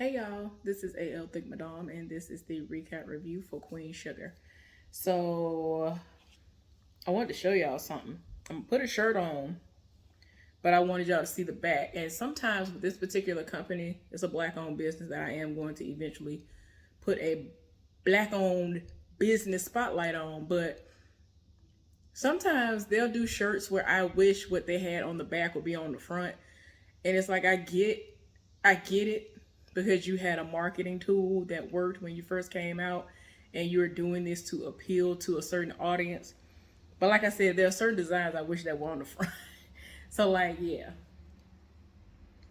Hey y'all, this is AL Thick Madame, and this is the recap review for Queen Sugar. So, I wanted to show y'all something. I'm gonna put a shirt on, but I wanted y'all to see the back. And sometimes with this particular company, it's a black owned business that I am going to eventually put a black owned business spotlight on. But sometimes they'll do shirts where I wish what they had on the back would be on the front. And it's like I get it because you had a marketing tool that worked when you first came out and you're doing this to appeal to a certain audience. But like I said, there are certain designs I wish that were on the front. So like, yeah.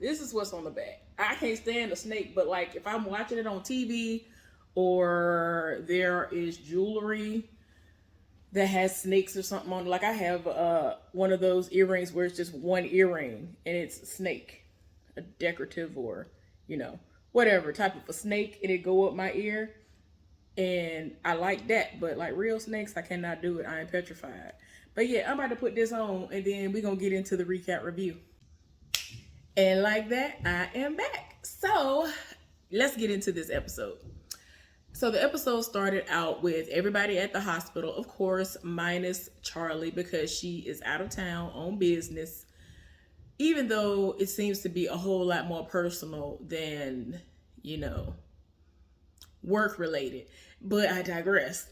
This is what's on the back. I can't stand a snake, but like if I'm watching it on TV or there is jewelry that has snakes or something on it. Like I have one of those earrings where it's just one earring and it's a snake, a decorative or whatever type of a snake, and it go up my ear, and I like that. But like real snakes, I cannot do it. I am petrified. But yeah, I'm about to put this on, and then we're gonna get into the recap review. And like that, I am back. So let's get into this episode. So the episode started out with everybody at the hospital, of course, minus Charlie because she is out of town on business. Even though it seems to be a whole lot more personal than, work related. But I digress.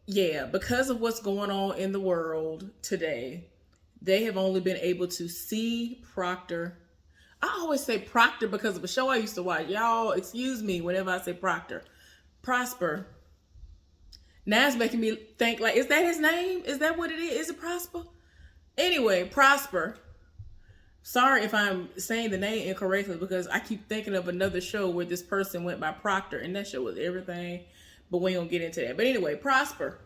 Yeah, because of what's going on in the world today, they have only been able to see Proctor. I always say Proctor because of a show I used to watch. Y'all, excuse me whenever I say Proctor. Prosper. Now it's making me think, like, is that his name? Is that what it is? Is it Prosper? Anyway, Prosper. Sorry if I'm saying the name incorrectly because I keep thinking of another show where this person went by Proctor and that show was everything. But we ain't gonna get into that. But anyway, Prosper.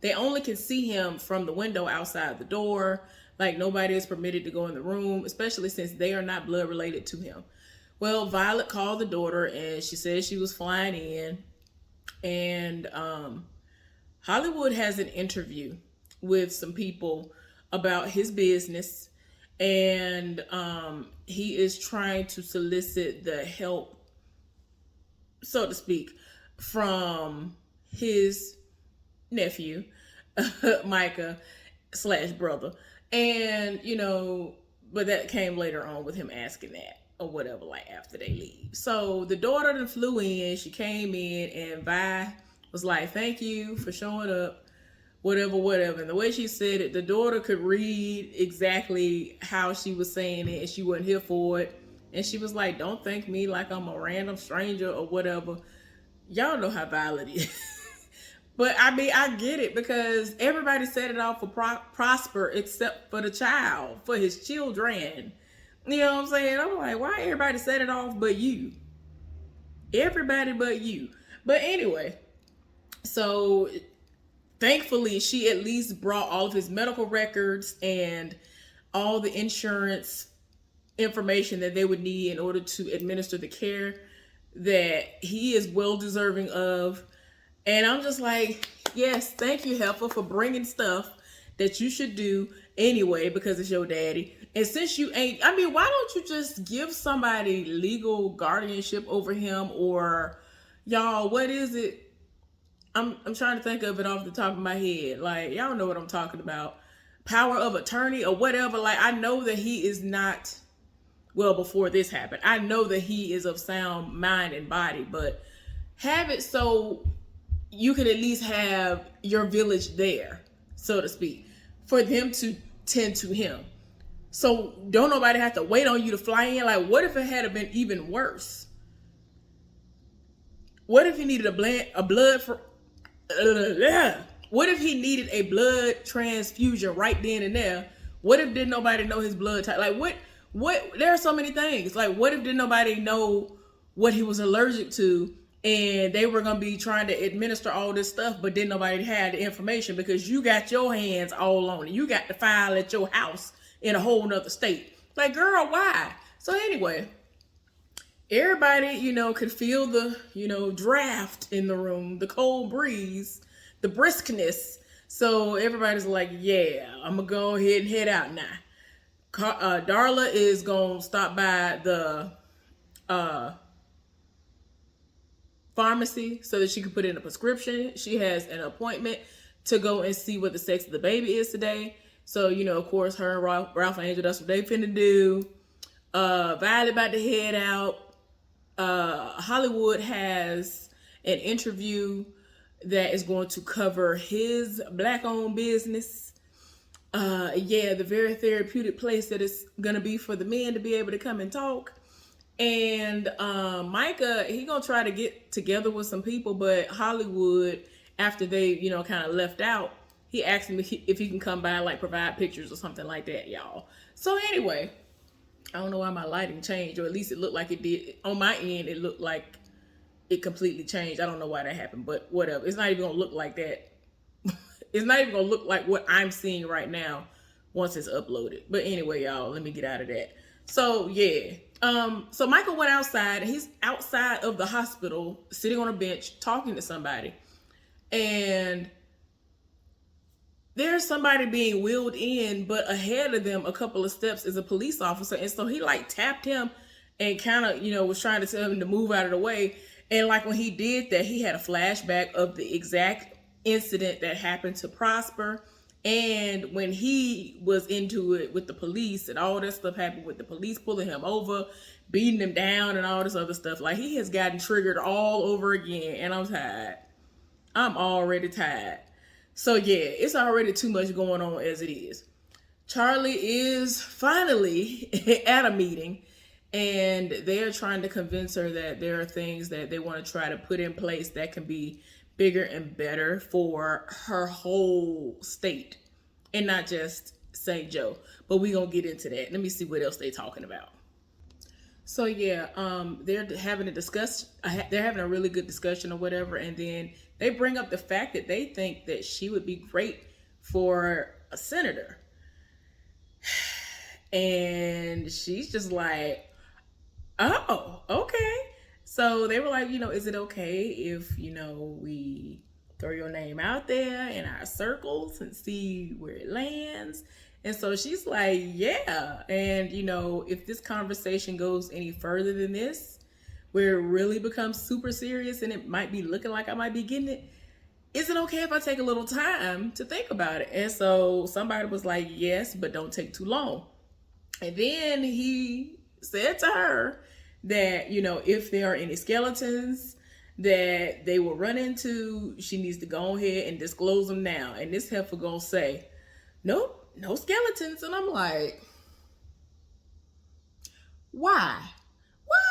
They only can see him from the window outside the door. Like nobody is permitted to go in the room, especially since they are not blood related to him. Well, Violet called the daughter and she said she was flying in. And Hollywood has an interview with some people about his business. And he is trying to solicit the help, so to speak, from his nephew, Micah / brother. And, but that came later on with him asking that or whatever, like after they leave. So the daughter that flew in, she came in and Vi was like, thank you for showing up, whatever. And the way she said it, the daughter could read exactly how she was saying it and she wasn't here for it. And she was like, don't thank me like I'm a random stranger or whatever. Y'all know how Violet is. But I mean, I get it because everybody set it off for Prosper except for the child, for his children. You know what I'm saying? I'm like, why everybody set it off but you? Everybody but you. But anyway, so thankfully she at least brought all of his medical records and all the insurance information that they would need in order to administer the care that he is well deserving of. And I'm just like, yes, thank you, Heifer, for bringing stuff that you should do anyway because it's your daddy. And since you ain't, I mean, why don't you just give somebody legal guardianship over him? Or y'all, what is it? I'm trying to think of it off the top of my head. Like, y'all know what I'm talking about. Power of attorney or whatever. Like, I know that he is not, well, before this happened, I know that he is of sound mind and body, but have it so you can at least have your village there, so to speak, for them to tend to him. So don't nobody have to wait on you to fly in. Like, what if it had been even worse? What if he needed a blood for? What if he needed a blood transfusion right then and there? What if didn't nobody know his blood type? Like what? There are so many things. Like, what if didn't nobody know what he was allergic to? And they were going to be trying to administer all this stuff, but then nobody had the information because you got your hands all on it. You got the file at your house in a whole nother state. Like, girl, why? So anyway, everybody, could feel the, draft in the room, the cold breeze, the briskness. So everybody's like, yeah, I'm going to go ahead and head out now. Darla is going to stop by the uh pharmacy so that she can put in a prescription. She has an appointment to go and see what the sex of the baby is today. So, of course, her and Ralph Angel, that's what they finna do. Violet about to head out. Hollywood has an interview that is going to cover his black-owned business. The very therapeutic place that it's gonna be for the men to be able to come and talk. And Micah, he gonna try to get together with some people, but Hollywood, after they, kind of left out, he asked him if he can come by and like provide pictures or something like that, y'all. So anyway, I don't know why my lighting changed, or at least it looked like it did. On my end, it looked like it completely changed. I don't know why that happened, but whatever. It's not even gonna look like that. It's not even gonna look like what I'm seeing right now once it's uploaded. But anyway, y'all, let me get out of that. So yeah. So Michael went outside, and he's outside of the hospital, sitting on a bench, talking to somebody. And there's somebody being wheeled in, but ahead of them, a couple of steps, is a police officer. And so he like tapped him and kind of, was trying to tell him to move out of the way. And like when he did that, he had a flashback of the exact incident that happened to Prosper. And when he was into it with the police, and all that stuff happened with the police pulling him over, beating him down, and all this other stuff, like he has gotten triggered all over again. And I'm tired. I'm already tired. So yeah, it's already too much going on as it is. Charlie is finally at a meeting, and they're trying to convince her that there are things that they want to try to put in place that can be bigger and better for her whole state, and not just St. Joe. But we gonna get into that. Let me see what else they talking about. So yeah, they're having a really good discussion or whatever, and then they bring up the fact that they think that she would be great for a senator. And she's just like, oh, okay. So they were like, is it okay if, we throw your name out there in our circles and see where it lands? And so she's like, yeah. And, if this conversation goes any further than this, where it really becomes super serious and it might be looking like I might be getting it, is it okay if I take a little time to think about it? And so somebody was like, yes, but don't take too long. And then he said to her that, if there are any skeletons that they will run into, she needs to go ahead and disclose them now. And this heifer gonna say, nope, no skeletons. And I'm like, why?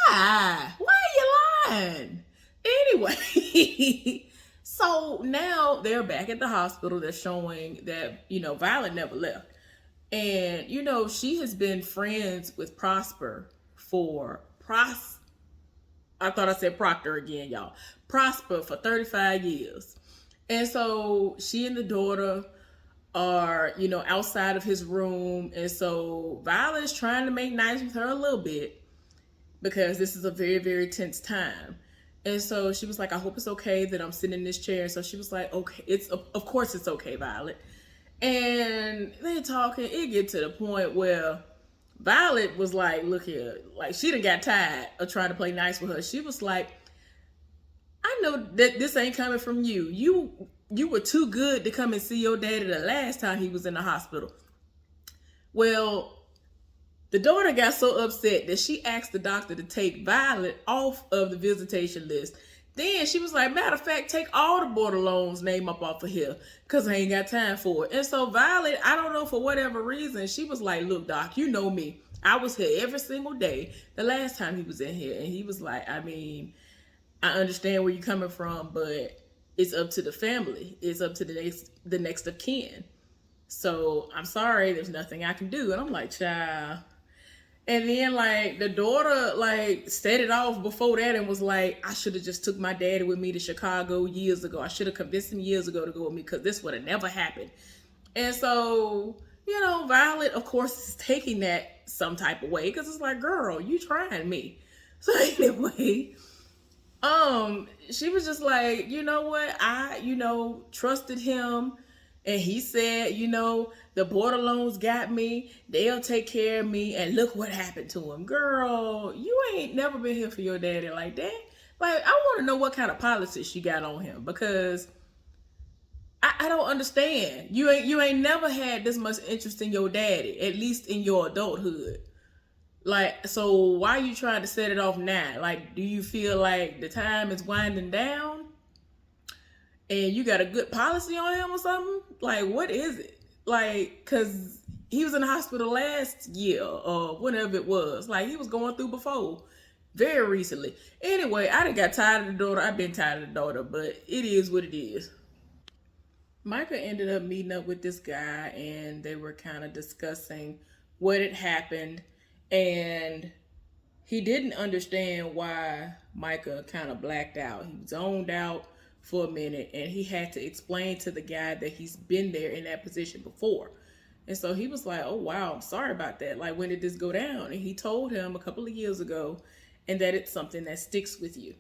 Why are you lying? Anyway, so now they're back at the hospital. They're showing that, Violet never left. And, she has been friends with Prosper I thought I said Proctor again, y'all. Prosper for 35 years. And so she and the daughter are, outside of his room. And so Violet is trying to make nice with her a little bit, because this is a very, very tense time. And so she was like, I hope it's okay that I'm sitting in this chair. So she was like, okay, of course it's okay, Violet. And they talking, it get to the point where Violet was like, look here, like she done got tired of trying to play nice with her. She was like, I know that this ain't coming from you. You were too good to come and see your daddy the last time he was in the hospital. Well, the daughter got so upset that she asked the doctor to take Violet off of the visitation list. Then she was like, matter of fact, take all the Bordelon's name up off of here, because I ain't got time for it. And so Violet, I don't know, for whatever reason, she was like, look, doc, you know me. I was here every single day the last time he was in here. And he was like, I mean, I understand where you're coming from, but it's up to the family. It's up to the next of kin. So I'm sorry, there's nothing I can do. And I'm like, child. And then like the daughter like set it off before that and was like, I should have just took my daddy with me to Chicago years ago. I should have convinced him years ago to go with me, because this would have never happened. And so, Violet, of course, is taking that some type of way, because it's like, girl, you trying me. So anyway, she was just like, you know what? I, trusted him. And he said, the Bordelons got me. They'll take care of me. And look what happened to him. Girl, you ain't never been here for your daddy like that. Like, I want to know what kind of politics you got on him, because I don't understand. You ain't never had this much interest in your daddy, at least in your adulthood. Like, so why are you trying to set it off now? Like, do you feel like the time is winding down and you got a good policy on him or something? Like, what is it? Like, cause he was in the hospital last year or whenever it was. Like, he was going through before, very recently. Anyway, I done got tired of the daughter. I've been tired of the daughter, but it is what it is. Micah ended up meeting up with this guy, and they were kind of discussing what had happened, and he didn't understand why Micah kind of blacked out. He zoned out for a minute, and he had to explain to the guy that he's been there in that position before. And so he was like, oh, wow, I'm sorry about that. Like, when did this go down? And he told him a couple of years ago, and that it's something that sticks with you.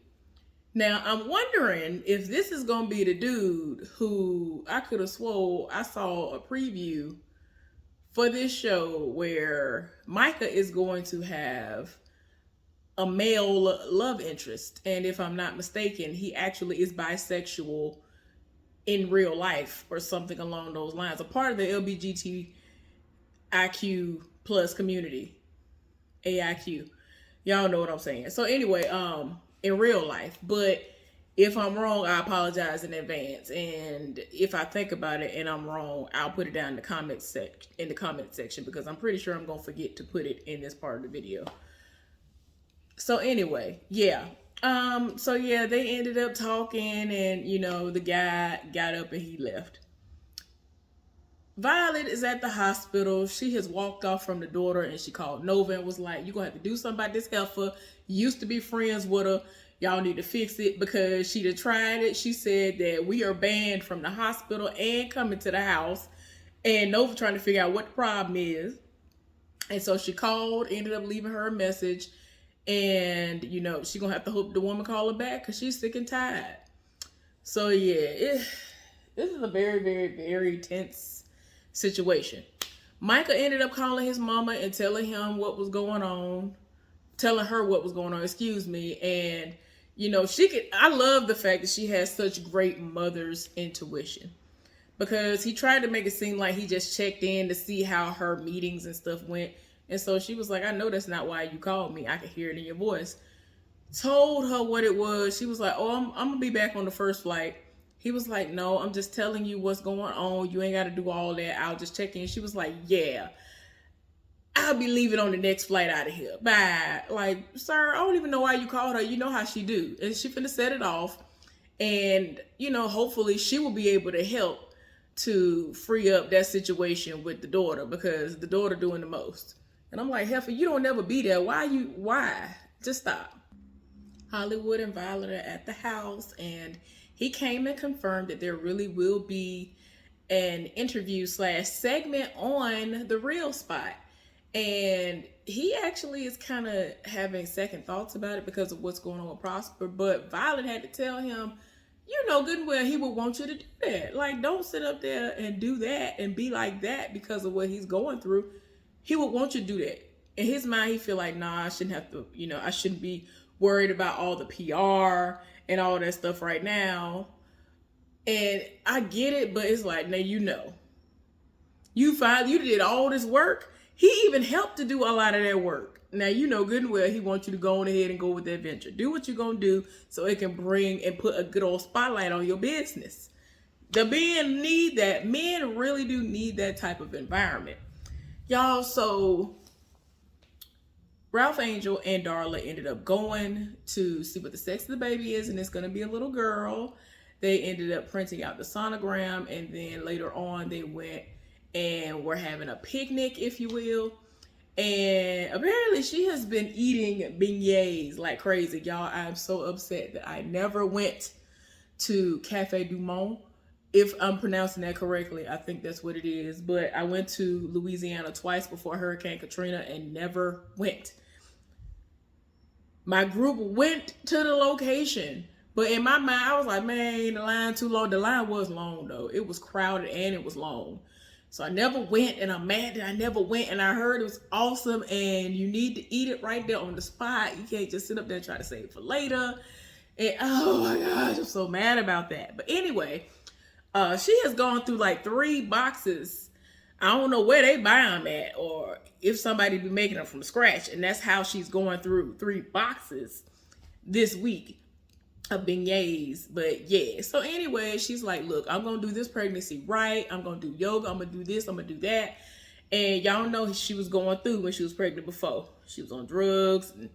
Now, I'm wondering if this is going to be the dude who I could have swore I saw a preview for this show where Micah is going to have a male love interest. And if I'm not mistaken, he actually is bisexual in real life or something along those lines. A part of the LGBTIQ plus community, AIQ. Y'all know what I'm saying. So anyway, in real life. But if I'm wrong, I apologize in advance. And if I think about it and I'm wrong, I'll put it down in the comment section, because I'm pretty sure I'm gonna forget to put it in this part of the video. So anyway, yeah. So yeah, they ended up talking, and the guy got up and he left. Violet is at the hospital. She has walked off from the daughter, and she called Nova and was like, you're going to have to do something about this heifer. You used to be friends with her. Y'all need to fix it, because she'd have tried it. She said that we are banned from the hospital and coming to the house. And Nova trying to figure out what the problem is. And so she called, ended up leaving her a message. And, she going to have to hope the woman call her back, because she's sick and tired. So, yeah, this is a very, very, very tense situation. Micah ended up calling his mama and telling her what was going on, and I love the fact that she has such great mother's intuition, because he tried to make it seem like he just checked in to see how her meetings and stuff went. And so she was like, I know that's not why you called me. I could hear it in your voice. Told her what it was. She was like, oh, I'm gonna be back on the first flight. He was like, no, I'm just telling you what's going on. You ain't got to do all that. I'll just check in. She was like, yeah, I'll be leaving on the next flight out of here. Bye. Like, sir, I don't even know why you called her. You know how she do. And she finna set it off. And, hopefully she will be able to help to free up that situation with the daughter, because the daughter doing the most. And I'm like, heifer, you don't never be there. Why? Just stop. Hollywood and Violet are at the house, and he came and confirmed that there really will be an interview / segment on The Real Spot. And he actually is kind of having second thoughts about it because of what's going on with Prosper. But Violet had to tell him, good and well, he would want you to do that. Like, don't sit up there and do that and be like that because of what he's going through. He would want you to do that. In his mind, he feel like, nah, I shouldn't have to, I shouldn't be worried about all the PR and all that stuff right now. And I get it, but it's like, now you did all this work. He even helped to do a lot of that work. Now good and well he wants you to go on ahead and go with that venture. Do what you're gonna do so it can bring and put a good old spotlight on your business. The men need that. Men really do need that type of environment. Y'all, so Ralph Angel and Darla ended up going to see what the sex of the baby is, and it's going to be a little girl. They ended up printing out the sonogram, and then later on they went and were having a picnic, if you will. And apparently she has been eating beignets like crazy. Y'all, I'm so upset that I never went to Cafe Du Monde. If I'm pronouncing that correctly, I think that's what it is. But I went to Louisiana twice before Hurricane Katrina and never went. My group went to the location, but in my mind, I was like, man, the line too long. The line was long, though. It was crowded and it was long. So I never went, and I'm mad that I never went. And I heard it was awesome, and you need to eat it right there on the spot. You can't just sit up there and try to save it for later. And oh my gosh, I'm so mad about that. But anyway, she has gone through like 3 boxes. I don't know where they buy them at, or if somebody be making them from scratch. And that's how she's going through 3 boxes this week of beignets. But yeah, so anyway, she's like, look, I'm gonna do this pregnancy right. I'm gonna do yoga. I'm gonna do this. I'm gonna do that. And y'all know she was going through when she was pregnant before. She was on drugs, and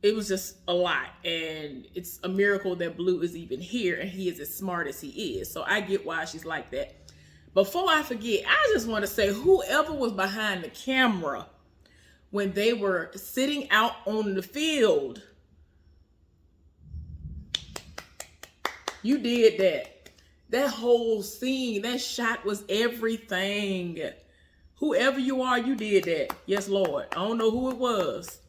it was just a lot. And it's a miracle that Blue is even here, and he is as smart as he is. So I get why she's like that. Before I forget, I just want to say, whoever was behind the camera when they were sitting out on the field, you did that. That whole scene, that shot was everything. Whoever you are, you did that. Yes, Lord. I don't know who it was.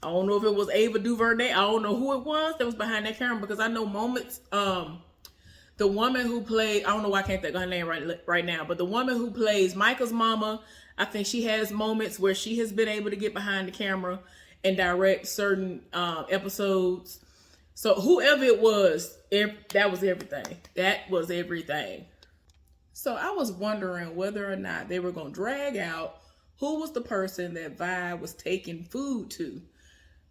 I don't know if it was Ava DuVernay. I don't know who it was that was behind that camera, because I know moments. The woman who played, I don't know why I can't think of her name right now, but the woman who plays Micah's mama, I think she has moments where she has been able to get behind the camera and direct certain episodes. So whoever it was, that was everything. That was everything. So I was wondering whether or not they were going to drag out who was the person that Vi was taking food to.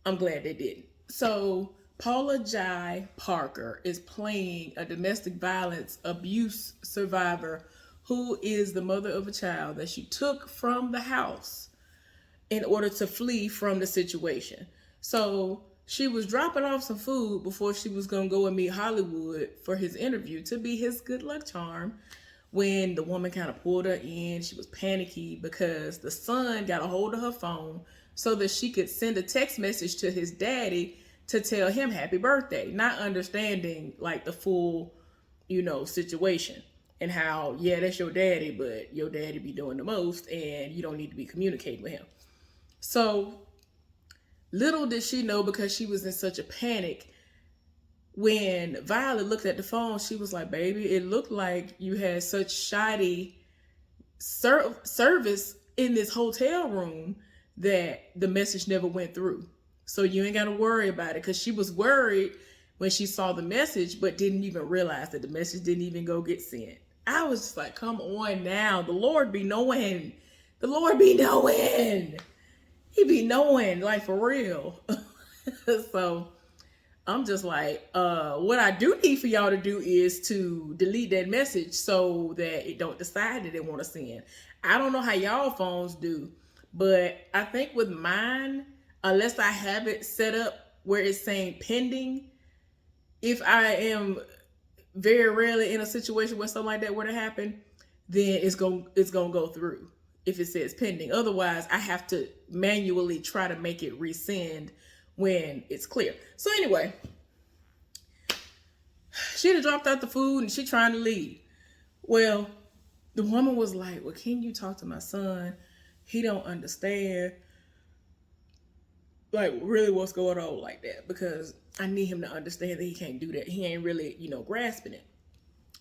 I'm glad they didn't. So Paula Jai Parker is playing a domestic violence abuse survivor who is the mother of a child that she took from the house in order to flee from the situation. So she was dropping off some food before she was going to go and meet Hollywood for his interview to be his good luck charm, when the woman kind of pulled her in. She was panicky because the son got a hold of her phone so that she could send a text message to his daddy to tell him happy birthday, not understanding like the full, situation, and how, yeah, that's your daddy, but your daddy be doing the most and you don't need to be communicating with him. So little did she know, because she was in such a panic, when Violet looked at the phone, she was like, baby, it looked like you had such shoddy service in this hotel room that the message never went through. So you ain't got to worry about it, because she was worried when she saw the message, but didn't even realize that the message didn't even go get sent. I was just like, come on now. The Lord be knowing. The Lord be knowing. He be knowing, like, for real. So I'm just like, what I do need for y'all to do is to delete that message so that it don't decide that they want to send. I don't know how y'all phones do, but I think with mine, unless I have it set up where it's saying pending, if I am very rarely in a situation where something like that were to happen, then it's gonna go through if it says pending. Otherwise, I have to manually try to make it resend when it's clear. So anyway, she had dropped out the food and she trying to leave. Well, the woman was like, well, can you talk to my son? He don't understand like really what's going on like that, because I need him to understand that he can't do that. He ain't really, grasping it.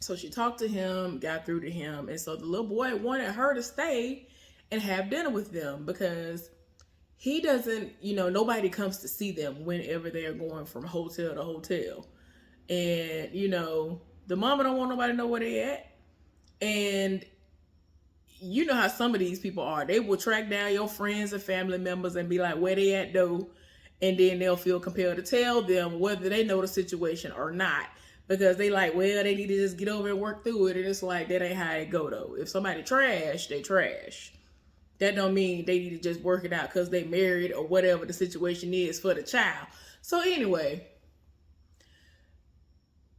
So she talked to him, got through to him. And so the little boy wanted her to stay and have dinner with them, because he doesn't, nobody comes to see them whenever they're going from hotel to hotel. And, the mama don't want nobody to know where they at. And you know how some of these people are. They will track down your friends and family members and be like, where they at though? And then they'll feel compelled to tell them whether they know the situation or not. Because they like, well, they need to just get over and work through it. And it's like, that ain't how it go though. If somebody trash, they trash. That don't mean they need to just work it out because they married or whatever the situation is for the child. So anyway,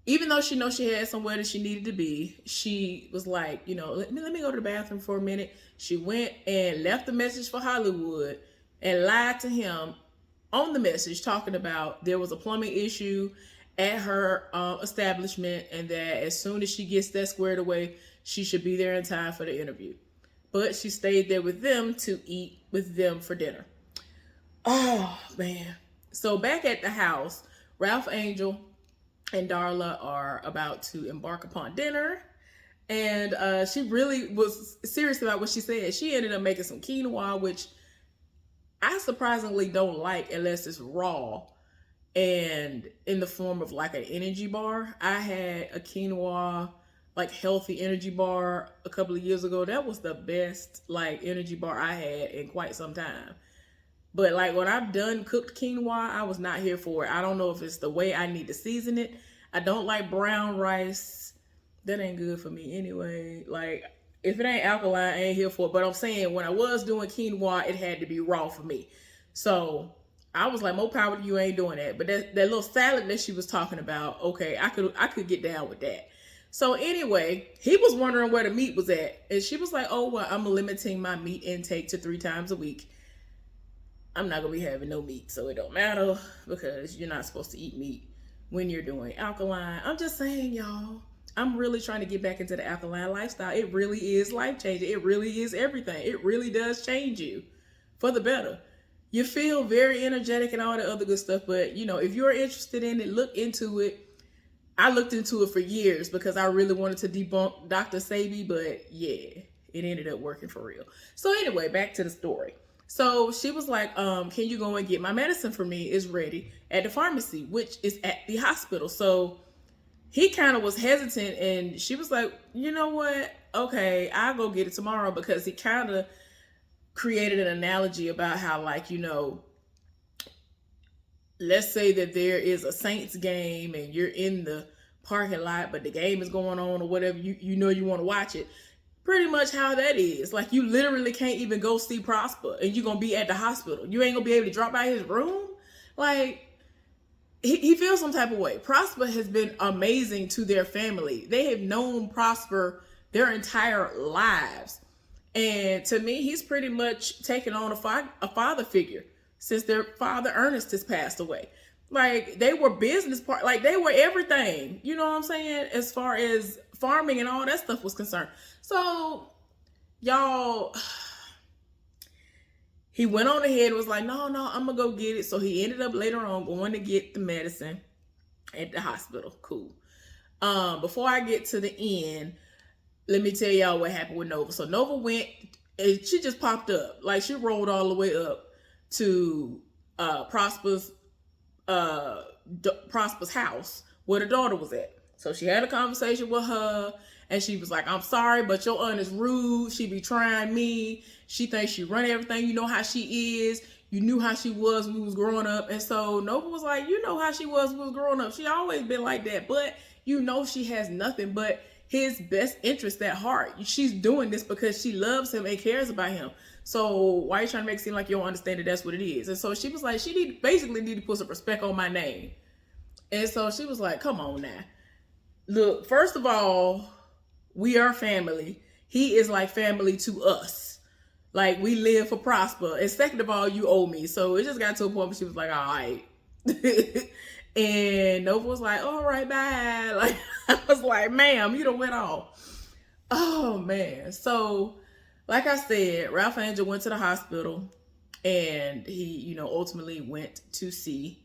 even though she knows she had somewhere that she needed to be, she was like, let me go to the bathroom for a minute. She went and left a message for Hollywood and lied to him on the message, talking about there was a plumbing issue at her establishment, and that as soon as she gets that squared away, she should be there in time for the interview. But she stayed there with them to eat with them for dinner. Oh, man. So back at the house, Ralph Angel and Darla are about to embark upon dinner. And she really was serious about what she said. She ended up making some quinoa, which I surprisingly don't like unless it's raw and in the form of like an energy bar. I had a quinoa, like healthy energy bar a couple of years ago. That was the best like energy bar I had in quite some time. But like when I've done cooked quinoa, I was not here for it. I don't know if it's the way I need to season it. I don't like brown rice. That ain't good for me anyway. Like if it ain't alkaline, I ain't here for it. But I'm saying when I was doing quinoa, it had to be raw for me. So I was like, more power to you, ain't doing that. But that little salad that she was talking about, okay, I could get down with that. So anyway, he was wondering where the meat was at. And she was like, oh, well, I'm limiting my meat intake to 3 times a week. I'm not gonna be having no meat, so it don't matter because you're not supposed to eat meat when you're doing alkaline. I'm just saying, y'all, I'm really trying to get back into the alkaline lifestyle. It really is life changing. It really is everything. It really does change you for the better. You feel very energetic and all the other good stuff, but you know, if you're interested in it, look into it. I looked into it for years because I really wanted to debunk Dr. Sebi, but yeah, it ended up working for real. So anyway, back to the story. So she was like, can you go and get my medicine for me? It's ready at the pharmacy, which is at the hospital. So he kind of was hesitant and she was like, you know what? Okay, I'll go get it tomorrow, because he kind of created an analogy about how, like, you know, let's say that there is a Saints game and you're in the parking lot, but the game is going on or whatever, you know you want to watch it. Pretty much how that is. Like, you literally can't even go see Prosper and you're going to be at the hospital. You ain't going to be able to drop by his room. Like, he feels some type of way. Prosper has been amazing to their family. They have known Prosper their entire lives. And to me, he's pretty much taken on a father figure since their father Ernest has passed away. Like, they were business part, like they were everything. You know what I'm saying? As far as farming and all that stuff was concerned. So, y'all, he went on ahead and was like, no, I'm gonna go get it. So he ended up later on going to get the medicine at the hospital. Cool. Before I get to the end, let me tell y'all what happened with Nova. So Nova went and she just popped up. Like, she rolled all the way up to Prosper's house where the daughter was at. So she had a conversation with her and she was like, I'm sorry, but your aunt is rude. She be trying me. She thinks she run everything. You know how she is. You knew how she was when we was growing up. And so Nova was like, you know how she was when we was growing up. She always been like that. But you know she has nothing but his best interest at heart. She's doing this because she loves him and cares about him. So why are you trying to make it seem like you don't understand that that's what it is? And so she was like, she basically need to put some respect on my name. And so she was like, come on now. Look, first of all, we are family. He is like family to us. Like, we live for Prosper. And second of all, you owe me. So it just got to a point where she was like, all right. And Nova was like, all right, bye. Like, I was like, ma'am, you done went off. Oh, man. So, like I said, Ralph Angel went to the hospital and he, you know, ultimately went to see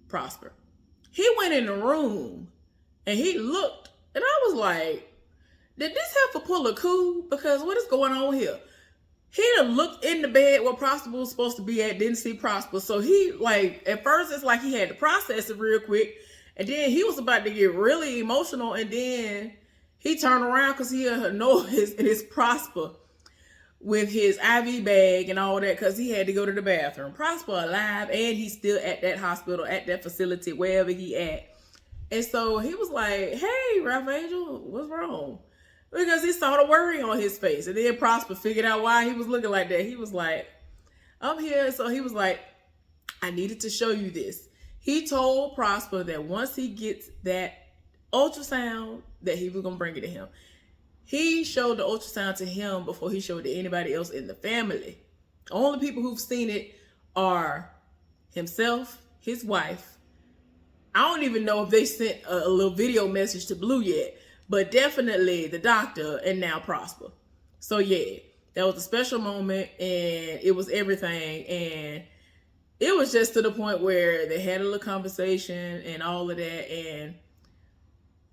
Prosper. He went in the room and he looked and I was like, did this heifer pull a coup? Because what is going on here? He done looked in the bed where Prosper was supposed to be at, didn't see Prosper. So he, like, at first it's like he had to process it real quick. And then he was about to get really emotional. And then he turned around because he heard a noise and it's Prosper with his IV bag and all that because he had to go to the bathroom. Prosper alive and he's still at that hospital, at that facility, wherever he at. And so he was like, hey, Ralph Angel, what's wrong? Because he saw the worry on his face. And then Prosper figured out why he was looking like that. He was like, I'm here. So he was like, I needed to show you this. He told Prosper that once he gets that ultrasound, that he was going to bring it to him. He showed the ultrasound to him before he showed it to anybody else in the family. The only people who've seen it are himself, his wife. I don't even know if they sent a little video message to Blue yet. But definitely the doctor and now Prosper. So yeah, that was a special moment and it was everything. And it was just to the point where they had a little conversation and all of that. And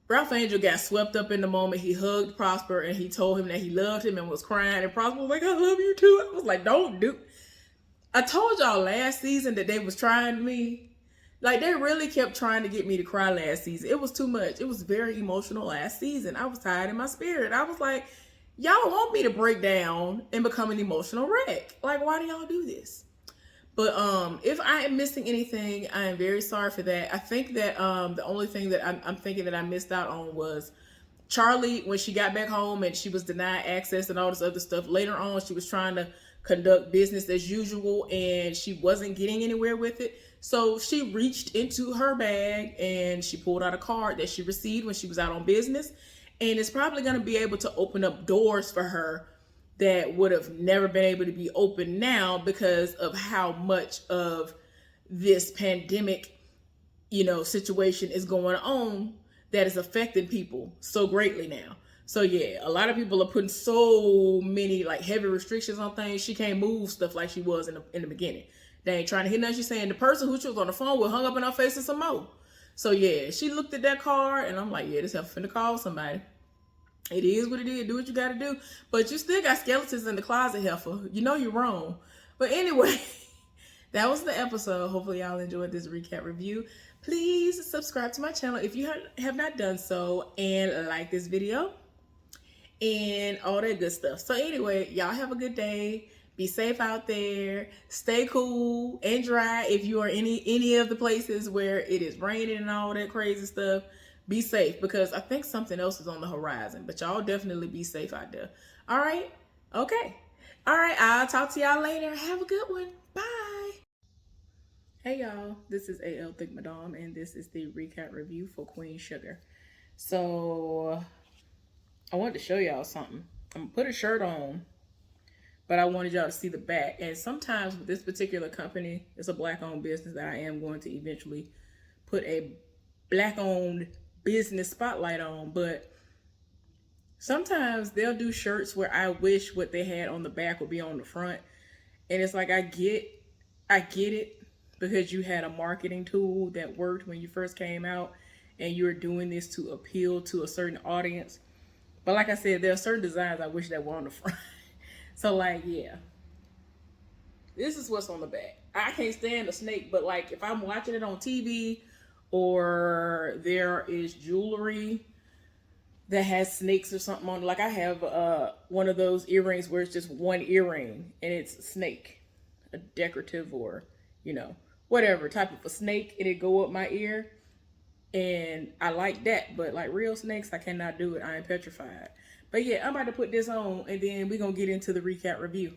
Ralph Angel got swept up in the moment. He hugged Prosper and he told him that he loved him and was crying. And Prosper was like, I love you too. I was like, don't do. I told y'all last season that they was trying me. Like, they really kept trying to get me to cry last season. It was too much. It was very emotional last season. I was tired in my spirit. I was like, y'all want me to break down and become an emotional wreck. Like, why do y'all do this? But if I am missing anything, I am very sorry for that. I think that the only thing that I'm thinking that I missed out on was Charlie, when she got back home and she was denied access and all this other stuff. Later on, she was trying to conduct business as usual and she wasn't getting anywhere with it. So she reached into her bag and she pulled out a card that she received when she was out on business. And it's probably going to be able to open up doors for her that would have never been able to be open now because of how much of this pandemic, situation is going on that is affecting people so greatly now. So yeah, a lot of people are putting so many like heavy restrictions on things. She can't move stuff like she was in the beginning. They ain't trying to hear nothing she's saying. The person who she was on the phone with hung up in her face and some more. So yeah, she looked at that card and I'm like, yeah, this heifer finna call somebody. It is what it is. Do what you got to do. But you still got skeletons in the closet, heifer. You know you're wrong. But anyway, that was the episode. Hopefully y'all enjoyed this recap review. Please subscribe to my channel if you have not done so. And like this video. And all that good stuff. So anyway, y'all have a good day. Be safe out there. Stay cool and dry if you are any of the places where it is raining and all that crazy stuff. Be safe because I think something else is on the horizon. But y'all definitely be safe out there. All right? Okay. All right. I'll talk to y'all later. Have a good one. Bye. Hey, y'all. This is AL Thick Madame, and this is the recap review for Queen Sugar. So, I wanted to show y'all something. I'm going to put a shirt on, but I wanted y'all to see the back. And sometimes with this particular company, it's a Black-owned business that I am going to eventually put a Black-owned business spotlight on, but sometimes they'll do shirts where I wish what they had on the back would be on the front. And it's like, I get it because you had a marketing tool that worked when you first came out and you're doing this to appeal to a certain audience. But like I said, there are certain designs I wish that were on the front. So like, yeah, this is what's on the back. I can't stand a snake, but like if I'm watching it on TV or there is jewelry that has snakes or something on it. Like I have one of those earrings where it's just one earring and it's a snake, a decorative or, whatever type of a snake, and it go up my ear. And I like that, but like real snakes, I cannot do it. I am petrified. But yeah, I'm about to put this on and then we're going to get into the recap review.